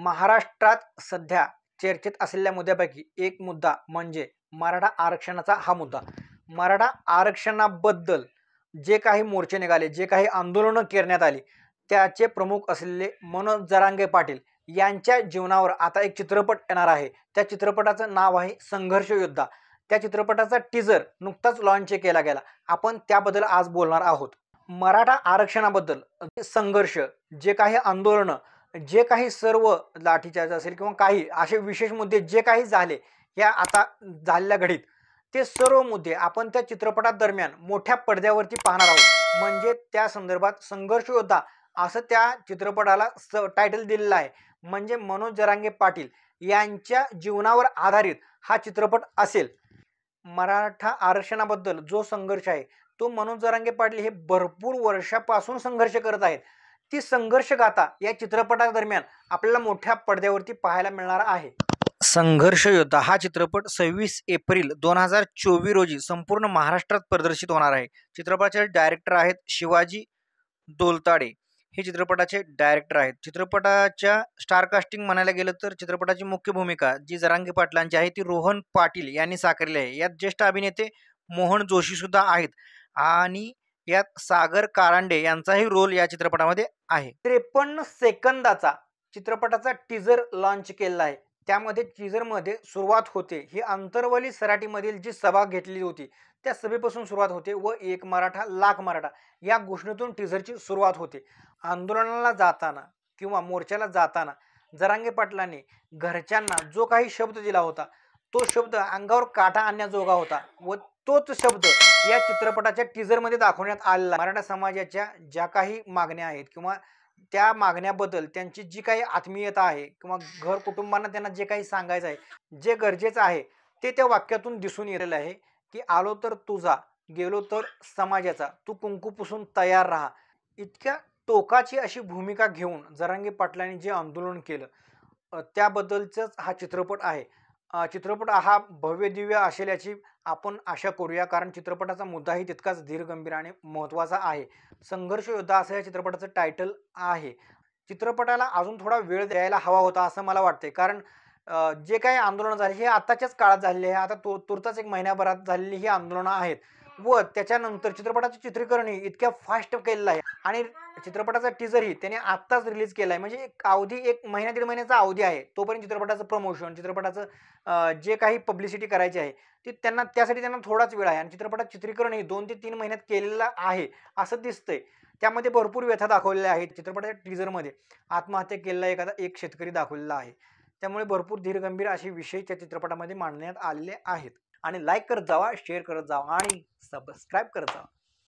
महाराष्ट्रात सध्या चर्चेत असलेल्या मुद्द्यापैकी एक मुद्दा म्हणजे मराठा आरक्षणाचा हा मुद्दा. मराठा आरक्षणाबद्दल जे काही मोर्चे निघाले, जे काही आंदोलनं करण्यात आली, त्याचे प्रमुख असलेले मनोज जरांगे पाटील यांच्या जीवनावर आता एक चित्रपट येणार आहे. त्या चित्रपटाचं नाव आहे संघर्ष योद्धा. त्या चित्रपटाचा टीजर नुकताच लॉन्च केला गेला. आपण त्याबद्दल आज बोलणार आहोत. मराठा आरक्षणाबद्दल संघर्ष, जे काही आंदोलनं, जे काही सर्व लाठीचार्ज असेल किंवा काही असे विशेष मुद्दे जे काही झाले या आता झालेल्या घडीत, ते सर्व मुद्दे आपण त्या चित्रपटादरम्यान मोठ्या पडद्यावरती पाहणार आहोत. म्हणजे त्या संदर्भात संघर्ष योद्धा असं त्या चित्रपटाला टायटल दिलेलं आहे. म्हणजे मनोज जरांगे पाटील यांच्या जीवनावर आधारित हा चित्रपट असेल. मराठा आरक्षणाबद्दल जो संघर्ष आहे तो मनोज जरांगे पाटील हे भरपूर वर्षापासून संघर्ष करत आहेत. ती संघर्ष गाथा या चित्रपटादरम्यान आपल्याला मोठ्या पडद्यावरती पाहायला मिळणार आहे. संघर्ष योद्धा हा चित्रपट 26 एप्रिल 2024 रोजी संपूर्ण महाराष्ट्रात प्रदर्शित होणार आहे. चित्रपटाचे डायरेक्टर आहेत शिवाजी दोलताडे. हे चित्रपटाचे डायरेक्टर आहेत. चित्रपटाच्या स्टार कास्टिंग म्हणायला गेलं तर चित्रपटाची मुख्य भूमिका जी जरांगे पाटलांची आहे ती रोहन पाटील यांनी साकारली आहे. यात ज्येष्ठ अभिनेते मोहन जोशी सुद्धा आहेत आणि यात सागर कारंडे यांचाही रोल या चित्रपटामध्ये आहे. 53 सेकंदाचा चित्रपटाचा टीजर लॉन्च केलेला आहे. त्यामध्ये टीजरमध्ये सुरुवात होते ही अंतरवली सराटीमधील जी सभा घेतली होती त्या सभेपासून सुरुवात होते व एक मराठा लाख मराठा या घोषणेतून टीजरची सुरुवात होते. आंदोलनाला जाताना किंवा मोर्चाला जाताना जरांगे पाटलांनी घरच्यांना जो काही शब्द दिला होता तो शब्द अंगावर काटा आणण्याजोगा होता व तोच शब्द या चित्रपटाच्या टीजरमध्ये दाखवण्यात आलेला. मराठा समाजाच्या ज्या काही मागण्या आहेत किंवा त्या मागण्याबद्दल त्यांची जी काही आत्मीयता आहे किंवा घर कुटुंबांना त्यांना जे काही सांगायचं आहे, जे गरजेचं आहे ते त्या वाक्यातून दिसून येलेलं आहे की आलो तर तुझा, गेलो तर समाजाचा, तू कुंकू पुसून तयार राहा. इतक्या टोकाची अशी भूमिका घेऊन जरांगे पाटलांनी जे आंदोलन केलं त्याबद्दलचाच हा चित्रपट आहे. चित्रपट हा भव्य दिव्य असेल याची आपण आशा करूया, कारण चित्रपटाचा मुद्दाही तितकाच धीरगंभीर आणि महत्त्वाचा आहे. संघर्ष योद्धा असं या चित्रपटाचं टायटल आहे. चित्रपटाला अजून थोडा वेळ द्यायला हवा होता असं मला वाटते, कारण जे काही आंदोलनं झाली हे आताच्याच काळात झालेली आहे. आता तुर्तास एक महिन्याभरात झालेली ही आंदोलनं आहेत व त्याच्यानंतर चित्रपटाचं चित्रीकरणही इतक्या फास्ट केलेलं आहे आणि चित्रपटाचा टीजरही त्याने आत्ताच रिलीज केला आहे. म्हणजे एक अवधी, एक महिना दीड महिन्याचा अवधी आहे. तोपर्यंत चित्रपटाचं प्रमोशन, चित्रपटाचं जे काही पब्लिसिटी करायची आहे ती त्यासाठी त्यांना थोडाच वेळ आहे आणि चित्रपटात चित्रीकरणही 2 ते 3 महिन्यात केलेलं आहे असं दिसतंय. त्यामध्ये भरपूर व्यथा दाखवलेल्या आहेत. चित्रपटाच्या टीजरमध्ये आत्महत्या केलेला एक शेतकरी दाखवलेला आहे. त्यामुळे भरपूर धीरगंभीर असे विषय त्या चित्रपटामध्ये मांडण्यात आलेले आहेत. आणि लाईक करत जावा, शेअर करत जावा आणि सबस्क्राईब करत जावा.